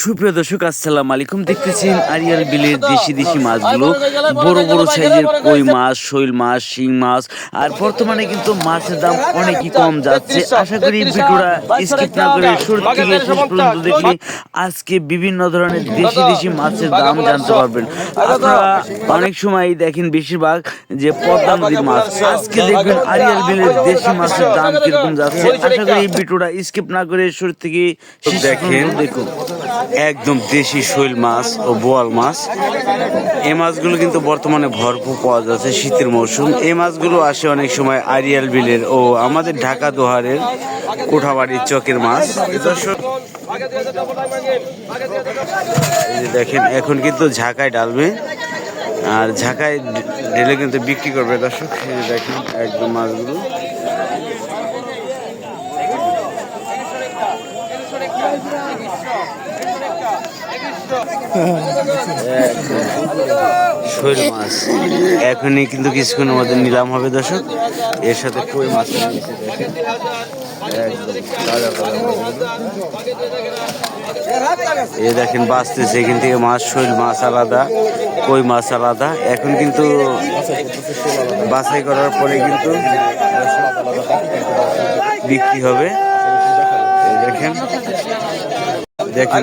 সুপ্রিয় দর্শক, আসসালামু আলাইকুম। দেখতেছেন আরিয়াল বিলের দেশি মাছগুলো, বড় বড় সাইজের কই মাছ, শৈল মাছ, শিং মাছ। আর বর্তমানে কিন্তু মাছের দাম অনেকই কম যাচ্ছে। আশা করি ভিডিওটা স্কিপ না করে শুরু থেকে শেষ পর্যন্ত দেখলে আজকে বিভিন্ন ধরনের দেশি মাছের দাম জানতে পারবেন। আপনারা অনেক সময় দেখেন বেশিরভাগ যে পদ্মা নদীর মাছ, আজকে দেখবেন আরিয়াল বিলের দেশি মাছের দাম কিরকম যাচ্ছে। আশা করি এই ভিডিওটা স্কিপ না করে শুরু থেকে শেষ পর্যন্ত দেখুন। একদম দেশি শৈল মাছ ও বোয়াল মাছ, এই মাছগুলো কিন্তু বর্তমানে ভরপুর পাওয়া যাচ্ছে শীতের মৌসুম। এই মাছগুলো আসে অনেক সময় আরিয়াল বিলের ও আমাদের ঢাকা দোহারের কোঠাবাড়ির চকের মাছ। দেখেন এখন কিন্তু ঝাঁকায় ডালবে, আর ঝাঁকায় ঢেলে কিন্তু বিক্রি করবে দর্শক। দেখেন একদম মাছগুলো শৈল মাছ এখনই কিন্তু কিছুক্ষণের মধ্যে নিলাম হবে দর্শক। এর সাথে কই মাছ এ দেখেন বাঁচতেছে এখান থেকে মাছ। শৈল মাছ আলাদা, কই মাছ আলাদা। এখন কিন্তু বাছাই করার পরে কিন্তু বিক্রি হবে। দেখেন দেখেন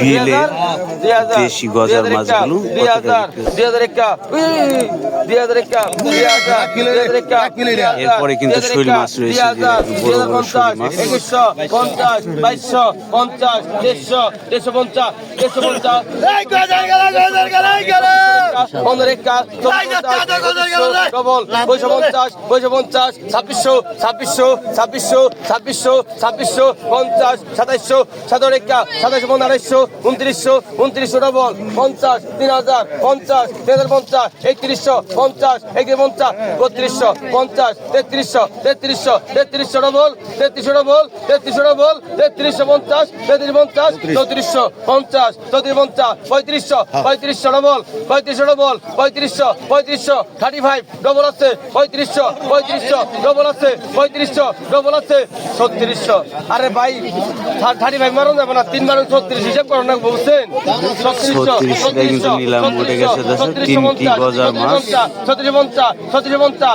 বিলে দেশি গজার মাছগুলো এরপরে কিন্তু শৈল মাছ রয়েছে, বড় বড় শৈল মাছ। Double 50 3000 50 3050 3150 5150 3200 50 3300 3300 double 3300 double 3300 double 3350 3350 3400 50 3450 3500 3500 double 3500 double 3500 3500 35 double আছে 3500 ডবল আছে 3500 ডবল আছে 3600। আরে ভাই 35 মারুন যাবে না, 3 মারুন 36 হিসাব করুন না, বুঝছেন? 36 কিন্তু নিলাম উঠে গেছে দর্শক। তিনটি গজার মাছ 3650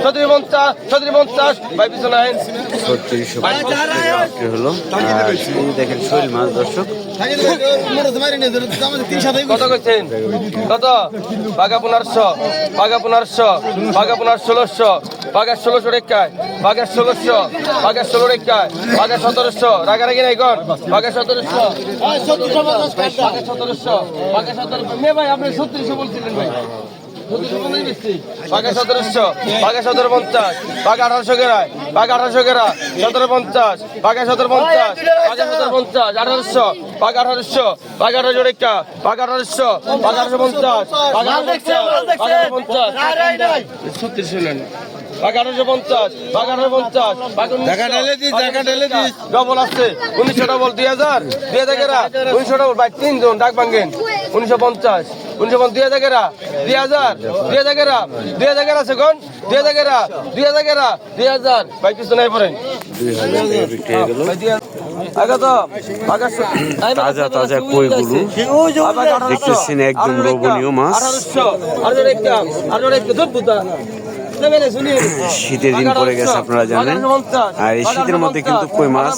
3650 ভাই পিছনে আইন 3650 হলো। আর এই দেখেন শৈল মাছ দর্শক কত করছেন? কত? বাঘা 1500 বাঘা 1500 বাঘা 1600 বাঘা 1600 রেখায় বাঘা 1600 বাঘা 16 রেখায় বাঘা 1700 রাগারাগি নাই কোন বাঘা 1700 1700 বাঘা 1700 মে ভাই আপনি 3600 বলছিলেন ভাই। বাঘা 1700 বাঘা 1750 বাঘা 1800 গেরায় বাঘা 1800 গেরা 1750 বাঘা 1750 বাঘা 1750 1800 বাঘা 1800 বাঘা 1800 রেখা বাঘা 1800 বাঘা 1850 বাঘা 1850 3600 নেন বাঘা 1850 বাঘা 1850 বাঘা ডবল আছে 1900 ডবল 2000 গেরা 1900 ডবল ভাই 3 জন ডাক ভাঙেন 1950 2000 গেরা 2000 গেরা 2000 গেরা সেকন্ড 2000 গেরা 2000 ভাই কিছু নাই পড়েন 2000 বিক্রি হয়ে গেল। তাজা তাজা কইগুলো দেখতেছেন, একদম লোভনীয় মাছ। শীতের দিন পড়ে গেছে আপনারা জানেন, আর এই শীতের মধ্যে কিন্তু কই মাছ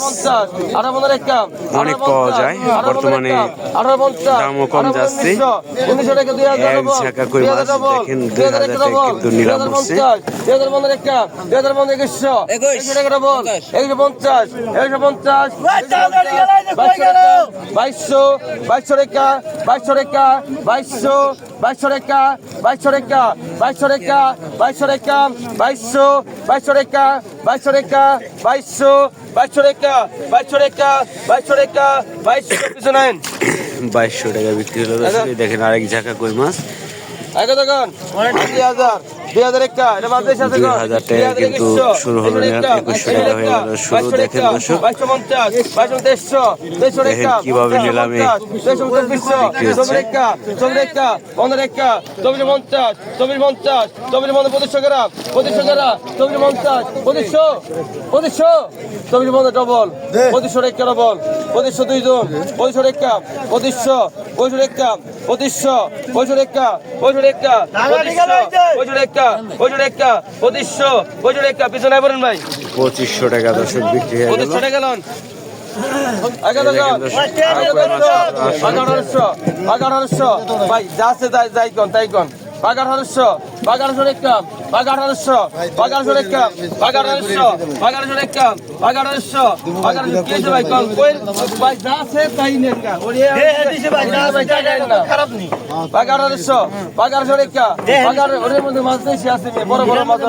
অনেক পাওয়া যায়। বর্তমানে দামও কম যাচ্ছে। এক ঝাঁকা কই মাছ দেখেন 2000 টাকা কিন্তু নিলাম হচ্ছে। 2200 টাকা বিক্রি হলো। দেখেন আরেক ঝাঁকা কই মাছ। 2000 2001 এটা মাছ দেশ আছে 2000 টাকা কিন্তু শুরু হলো না, 2100 টাকা হয়ে গেল শুরু। দেখেন দর্শক 2250 2200 2300 দেখেন কিভাবে নিলামে বিক্রি হচ্ছে। 2550 গ্রাম 2550 ডবল 2500 টাকা ডবল 2500 দুইজন 2500 টাকা 2500 টাকা 2500 টাকা 2500 টাকা পিছনে বলেন ভাই 2500 টাকা দর্শক বিক্রি হয়ে গেল। 2500 টাকা লন 1800 ভাই যা আছে যাই কোন তাই কোন 1800 টাকা 1800 টাকা 1800 কি আছে ভাই কোন কই ভাই যা আছে তাই নেন গা ওরে দিছে ভাই যা ভাই খারাপ নি 1800 টাকা ওরে মধ্যে মাছ বেশি আছে বড় বড় মাছ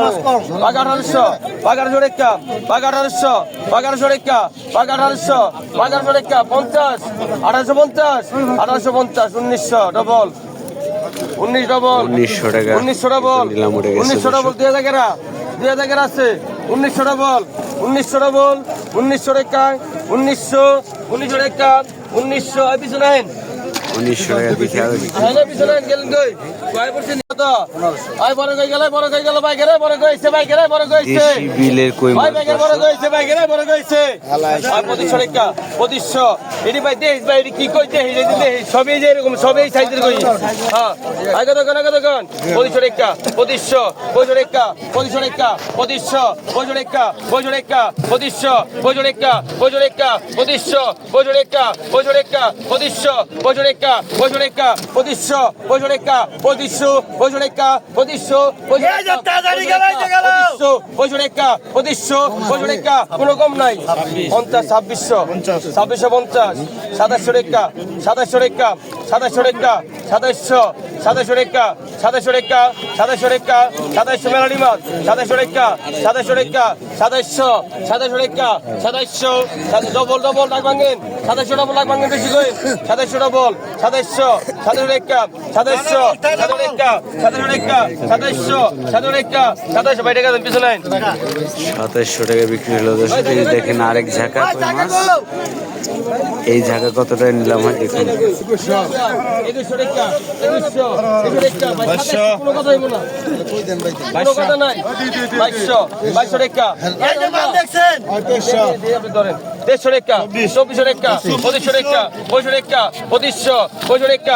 1800 টাকা 1800 টাকা 50 1850 1900 ডবল 19 ডবল 1900 টাকা 1900 ডবল নিলাম উঠে গেছে 1900 ডবল 2000 আছে 1900 ডবল 1900 ডবল 1900 টাকা 1900 টাকা 1900 এই পিছনে আইন 1900 টাকা বিক্রি হবে। আইন পিছনে আইন গেলেন কই কয় পার্সেন্ট তো আই বড় কই গেল বাইকেরে বড় কইছে দেশি বিলের কই ভাই মাছ বাইকের বড় কইছে বাইকেরে বড় কইছে আর 2500 টাকা 2500 এডি ভাই দেশ ভাই এডি কি কইছে এই যে সবই যে এরকম সবই সাইজের কই হ্যাঁ আগে দোকান 2500 টাকা 2500 টাকা 2500 টাকা 2500 টাকা 2500 টাকা 2500 টাকা 2500 টাকা 2500 টাকা 2500 টাকা 2500 টাকা 2500 টাকা 2500 টাকা 2500 টাকা 2500 টাকা কোনো কম নাই 50 2600 2750 2700 টাকা 2700 টাকা 2700 টাকা 2700 টাকা 2700 টাকা 2700 টাকা 2700 মেলাডি মাছ 2700 টাকা 2700 টাকা 2700 টাকা 2700 ডবল লাগ ভাঙেন 2700 ডবল লাগ ভাঙেন বেশি কই 2700 ডবল 2700 টাকা 2700 টাকা 2700 টাকা 2700 ভাই টাকা দেন পিছনে লাইন 2700 টাকা বিক্রি হলো দর্শক। এই যে দেখেন আরেক ঝাঁকা কই মাছ, এই ঝাঁকা কত টাকা নিলাম হয় দেখুন। 2100 টাকা 2100 টাকা ভাই কোনো কথা হইব না কোনো কথা নাই 2200 টাকা এই যে মাছ দেখছেন 2200 ধরেন 150 টাকা 2400 টাকা 2500 টাকা 2500 টাকা 2500 টাকা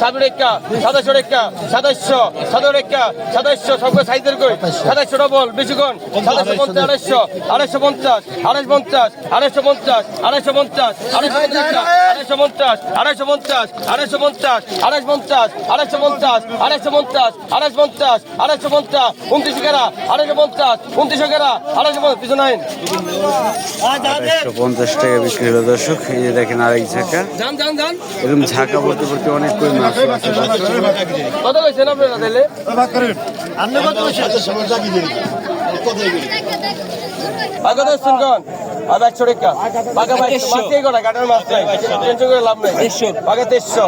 2600 টাকা 2700 টাকা 2700 টাকা 2700 সব সাইজের কই 2700 ডবল বেশি কোন 2750 250 250 250 250 পিছনে 250 টাকা বিক্রি হলো দর্শক। এই যে দেখেন আরেক ঝাঁকা, এরকম ঝাঁকা বলতে অনেক কই মাছ আছে দর্শক। কত কইছেন আপনারা তাইলে আগে তো শুনকন আর 100 টাকা বাগা ভাই মাছই করা গাটার মাছ নাই টেনশন করে লাভ নাই বাগা 300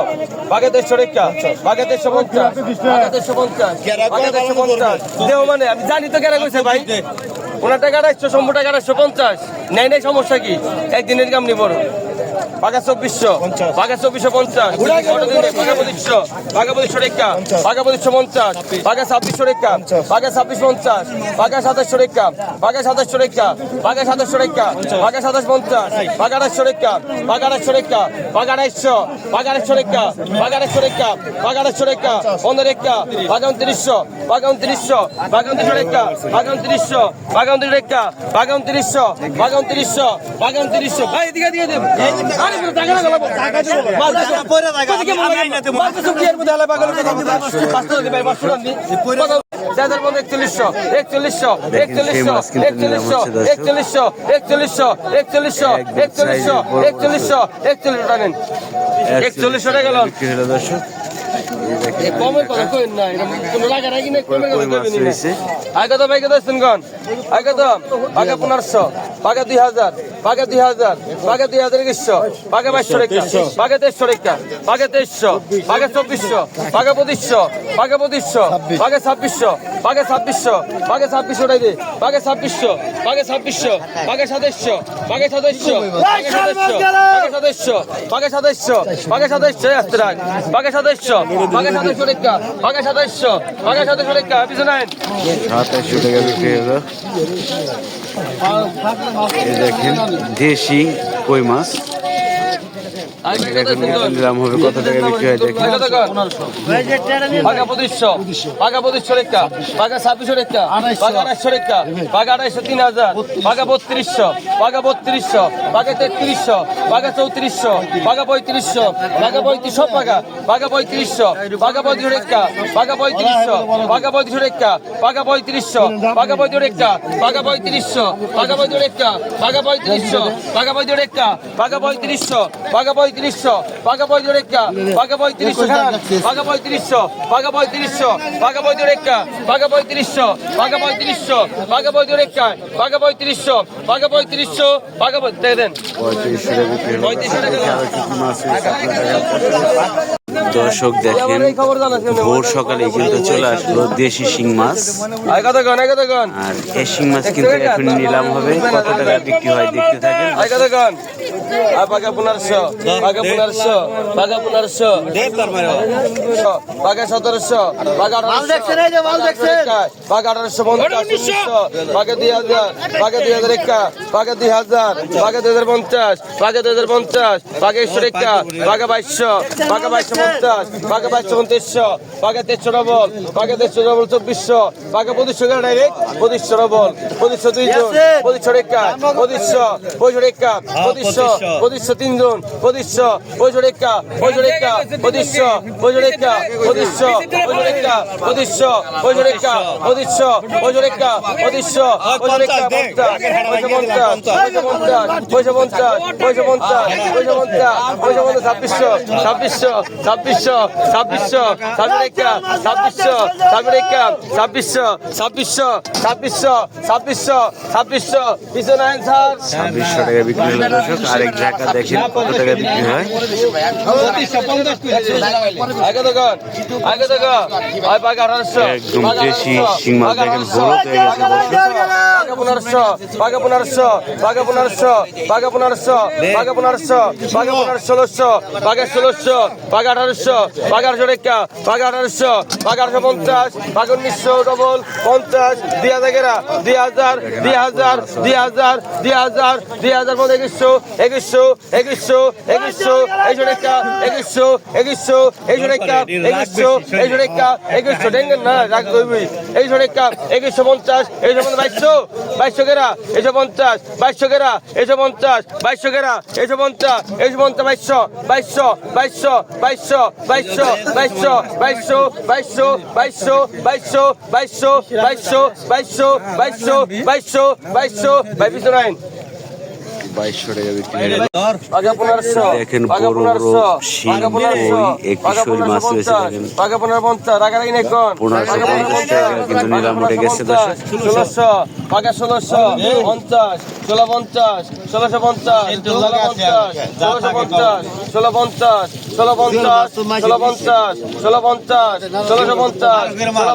টাকা বাগা 350 বাগা 350 দেও মানে আমি জানি তো কেন কইছে ভাই ওনার টাকা 100 টাকা 150 নাই সমস্যা কি একদিনের কাম নি বড় বাগা 2400 বাগা 2450 বাগা 2500 বাগা 2500 টাকা বাগা 2550 বাগা 2600 টাকা বাগা 2650 বাগা 2700 টাকা বাগা 2700 টাকা বাগা 2700 টাকা বাগা 2750 বাগা 800 টাকা বাগা 800 টাকা বাগা 800 বাগা 800 টাকা বাগা 800 টাকা বাগা 800 টাকা 15 টাকা বাগা 2900 বাগা 2900 বাগা 2900 টাকা বাগা 2900 বাগা 2900 টাকা বাগা 2900 বাগা 2900 বাগা 2900 ভাই এদিকে দিয়ে দেব আরে টাকা না গলাবো টাকা দিব মাল টাকা পয়রা টাকা আমি আইনা দেব মাল তো সুবিয়ার মধ্যে আলা পাগল কথা দিব 500 দিই ভাই 500 নি যাদের মধ্যে 4100 টাকা গেল কমের কথা কইন না, এটা কোনো লাগা রাখি না, কমের কথা কইবেন না। রয়েছে আগে তো ভাই কত আছেন কোন? আগে তো পাকা 1500, পাকা 2000, পাকা 2000, পাকা 2100, পাকা 2200 টাকা, পাকা 2300 টাকা, পাকা 2300, পাকা 2400, পাকা 2500, পাকা 2500, পাকা 2600, পাকা 2600, পাকা 2600 টাকা দে, পাকা 2600, পাকা 2600, পাকা 2700, পাকা 2700, পাকা 2700, পাকা 2700, পাকা 2700 আসতে রাখ, পাকা 2700, পাকা 2700 টাকা, পাকা 2700, পাকা 2700 টাকা, পিছনে আইন। 2700 টাকা বিক্রি হলো। এই দেখেন দেশি কই মাছ, নিলাম হবে কত টাকা বিক্রি হয় দেখেন। পাকা 2500, পাকা 2500 টাকা, পাকা 2600 টাকা, পাকা 2800 টাকা, পাকা 2800 3000, পাকা 3200, পাকা 3200, পাকা 3300, পাকা 3400, পাকা 3500, পাকা 3500 পাকা, পাকা 3500, পাকা 3500 টাকা, পাকা 3500, পাকা 3500 টাকা, পাকা 3500, পাকা 3500 টাকা, পাকা 3500, পাকা 3500 টাকা, পাকা 3500, পাকা 3500 টাকা, পাকা 3500, পাকা 3500, পাকা 3500 টাকা, পাকা 3500, পাকা 3500, পাকা 3500, পাকা 3500 টাকা, পাকা 3500, পাকা 3500, পাকা 3500 টাকা, পাকা 3500, পাকা 3500, পাকা দেন 3500 টাকা বিক্রি হলো। 3500 টাকা। আরো কি কি মাছ রয়েছে আপনারা দর্শক দেখেন, ভোর সকালে কিন্তু চলে আসলো দেশি শিং মাছ। আয় কত গান, আয় কত গান, আর এই শিং মাছ কিন্তু এখন নিলাম হবে কত টাকা বিক্রি হয় দেখতে থাকেন। আয় কত গান, আয় পাকা 1500, পাকা 1500, পাকা 1500, পাকা 1700, পাকা 1800, পাকা 1850, পাকা 2000, পাকা 2000 টাকা, পাকা 2000, পাকা 2050, পাকা 2050, পাকা 100 টাকা, পাকা 2200, পাকা 2250, পাকা 2250, পাকা 1300 ডবল, পাকা 1300 ডবল 2400, পাকা 2500 টাকা ডাইরেক্ট, 2500 ডবল, 2500 দুইজন, 2500 টাকা, 2500, 2500 টাকা, 2500, 2500 তিনজন, 2500, 2500 টাকা, 2500 টাকা, 2500, 2500 টাকা, 2500, 2500 টাকা, 2500, 2500 টাকা, 2500, 2500 টাকা, 2500, 2500 টাকা, 2600 টাকা বিক্রি হলো দর্শক। আরেক ঝাঁকা দেখেন কত টাকা বিক্রি হয়। একদম দেশি শিং মাছ দেখেন হলুদ হয়ে গেছে দর্শক। পাকা 1500, পাকা 1500, পাকা 1500, পাকা 1500, পাকা 1500, 1600, পাকা 1600, পাকা 1800, পাকা 1800 টাকা, পাকা 1800, পাকা 1850, পাকা 1900 ডবল 50, 2000 গেরা, 2000, 2000, 2000, 2000, 2000 মধ্যে 2100, 2100, 2100, 2100, 2100 টাকা, 2100, 2100, 2100 টাকা, 2100, 2100 টাকা, 2100 ডেঙ্গেন না রাখ দইবি, 2100 টাকা, 2150, 2200, 2200 গেরা, 150, 2200 গেরা, 150, 2200 গেরা, 150, 150, 2200, 2200, 2200, 2200, 2200, 2200, 2200, 2200, 2200, 2200, 2200, 2200, 2200, 2200, 2200, ভাই পিছনে আইন। 2200 টাকা বিক্রি হলো। পাকা 1500, দেখেন পাকা বড় বড় 1500, শিং, পাকা কই, 1500, একটি পাকা শোল মাছ রয়েছে 1550, দেখেন। পাকা 1550, রাগারাগি নাই কোন? 1550 টাকা কিন্তু নিলাম উঠে গেছে দর্শক। 1600, পাকা 1600, 50, 1650, 1650, 1650, 1650, 1650, 1650, 1650,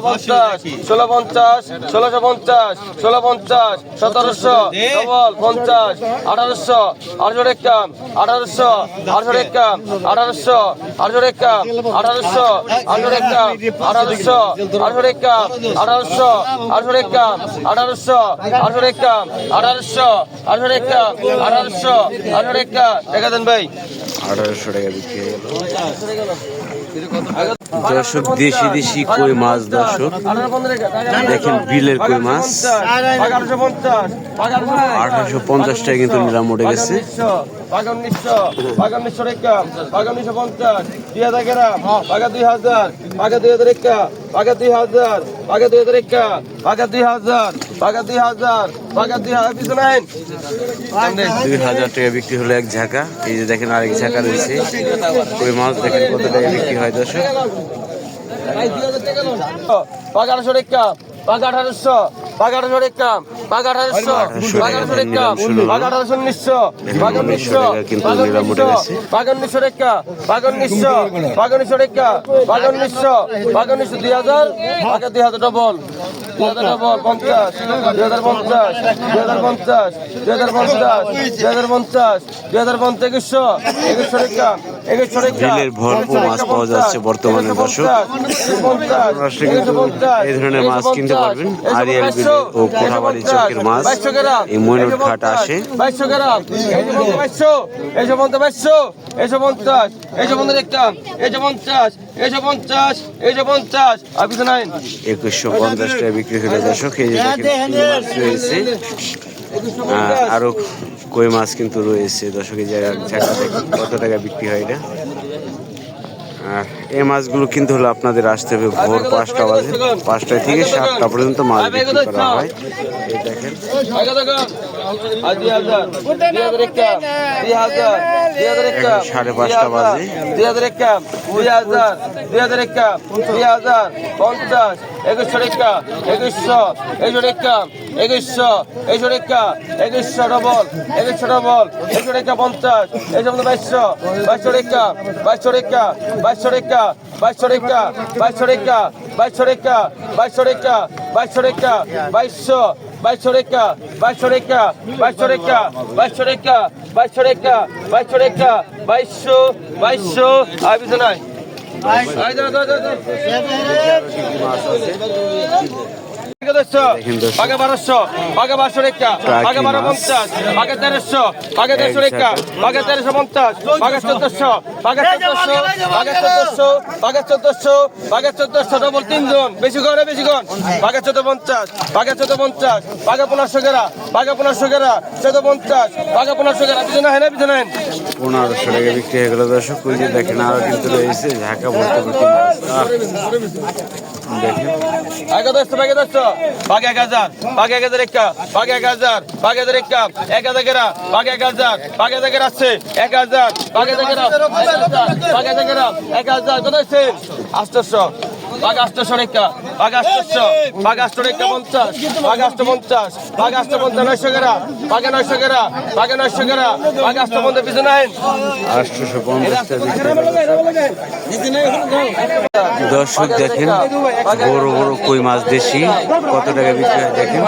1650, 1650, 1650, 1650, 1650, 1700, ডবল 50, 1800, 1800 টাকা, 1800, 1800 টাকা, 1800, 1800 টাকা, 1800, 1800 টাকা, 1800, 1800 টাকা, 1800, 1800 টাকা, 1800, 1800 টাকা, 1800, 1800 টাকা, 1800, 1800 টাকা, টাকা দেন ভাই। 1800 টাকা বিক্রি হলো। দর্শক দেশি দেশি কই মাছ দর্শক দেখেন, বিলের কই মাছ 1850 টাকা কিন্তু নিলাম উঠে গেছে। 1900 টাকা, 1950, 2000 গ্রাম, 2000, 2000 টাকা, 2000, 2000 টাকা, 2000, 2000, পিছনে আইন। 2000 টাকা বিক্রি হলো এক ঝাঁকা। এই যে দেখেন আরেক ঝাঁকা রয়েছে কই মাছ, দেখেন কত টাকা বিক্রি হয় দর্শক। পাকা 1800 টাকা পাকা 1800 পাকা 1800 টাকা পাকা 1800 পাকা 1800 টাকা পাকা 1800 1900 পাকা 1900 পাকা 1900 পাকা 1900 টাকা পাকা 1900 পাকা 1900 টাকা পাকা 1900 পাকা 1900 2000 পাকা 2000 ডবল 2000 ডবল 50 2050 2050 2050 2050 2100 টাকা 2100 টাকা বিলের ভরপুর মাছ পাওয়া যাচ্ছে বর্তমানে দর্শক। আপনারা কিন্তু এই ধরনের মাছ কিনতে পারবেন আরিয়াল বিল ও কোঠাবাড়ি চকের মাছ এই ময়ূর ঘাট আসে। 2200 গ্রাম এই যে 2200 এই যে 50 এই যে 50 এই যে 50 এই যে 50 এই যে 50 আর কিছু নাই 2150 টাকা বিক্রি হলো দর্শক। এই যে দেখেন কি মাছ রয়েছে, আরো কই মাছ কিন্তু রয়েছে দর্শক। এই জায়গা দেখুন কত টাকা বিক্রি হয় এটা। আর এই মাছগুলো কিন্তু হলো আপনাদের আসতে হবে ভোর 5টা বাজে, 5টা থেকে 7টা পর্যন্ত মাছ বিক্রি করা হয়। এই দেখেন এখন 5:30 বাজে। 2000 টাকা 2000 টাকা 2000 50 2100 টাকা 2100 টাকা 2100 টাকা 2100 ডবল 2100 ডবল 2100 টাকা 50 এই যে 2200 টাকা 2200 টাকা 2200 টাকা 2200 টাকা 2200 টাকা 2200 টাকা 2200 টাকা 2200 টাকা 2200 2200 টাকা 2200 টাকা 2200 টাকা 2200 টাকা 2200 টাকা 2200 টাকা 2200 আর কিছু নাই। পাকা 1200 পাকা 1200 টাকা পাকা 1250 পাকা 1300 পাকা 1300 টাকা পাকা 1350 পাকা 1400 পাকা 1400 পাকা 1400 পাকা 1400 পাকা 1400 ডবল 3 জন বেশি করে পাকা 1450 পাকা 1450 পাকা 1500 গেরা পাকা 1500 গেরা 1450 পাকা 1500 গেরা পিছনে হয় না 1500 টাকা বিক্রি হয়ে গেল দর্শক। ওই যে দেখেন আরো কিন্তু রয়েছে ঢাকা ভর্তি ভর্তি মাছ। দেখেন পাকা 1000 পাকা 1000 টাকা পাকা 1000 পাকা 1000 টাকা 1000 গেরা পাকা 1000 পাকা 1000 গেরা আছে 1000 পাকা 1000 গেরা পাকা 1000 গেরা 1000 কত আছে 800 পাকা 800 টাকা পাকা 800 পাকা 800 টাকা 50 পাকা 850 পাকা 850 900 গেরা পাকা 900 গেরা পাকা 900 গেরা পাকা 850 পিছনে আইন 850 টাকা বিক্রি হলো দর্শক। দেখেন বড় বড় কই মাছ দেশি কত টাকা বিক্রি হয় দেখেন।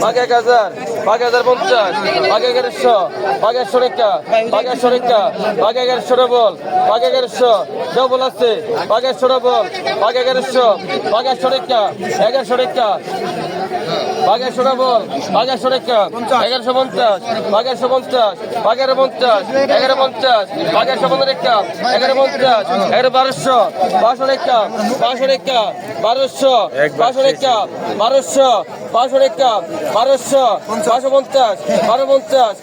পাকা 1000 পাকা 1050 পাকা 1100 পাকা 100 টাকা পাকা 100 টাকা পাকা 1100 ডবল পাকা 1100 ডবল আছে পাকা 100 ডবল পাকা 1100 পাকা 100 টাকা 1100 টাকা পাকা 100 ডবল পাকা 100 টাকা 1150 পাকা 150 পাকা 1150 1150 পাকা 150 টাকা 1150 1200 500 টাকা 500 টাকা 1200 500 টাকা 1200 500 টাকা 1200 550 1250 1250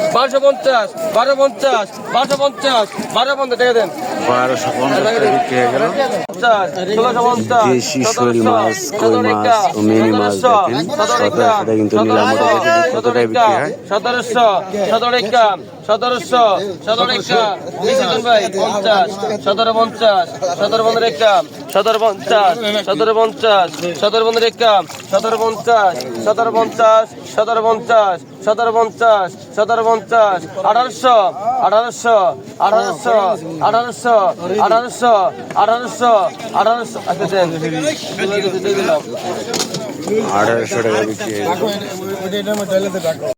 550 1250 550 1250 টাকা দেন 1250 টাকা বিক্রি হয়ে গেল। দেশি শোল মাছ কই মাছ ও মিনি মাছ দেখেন 17 টাকা কিন্তু নিলাম মোটামুটি কত টাকা বিক্রি হয় 1700 টাকা 1700 টাকা বিশিদন ভাই 50 1750 1750 টাকা 1750 1750 1750 টাকা 1750 1750 1750 1750 1750 1800 1800 1800 1800 1800 1800 1800 আচ্ছা দেন 1800 টাকা বিক্রি হয়ে গেল।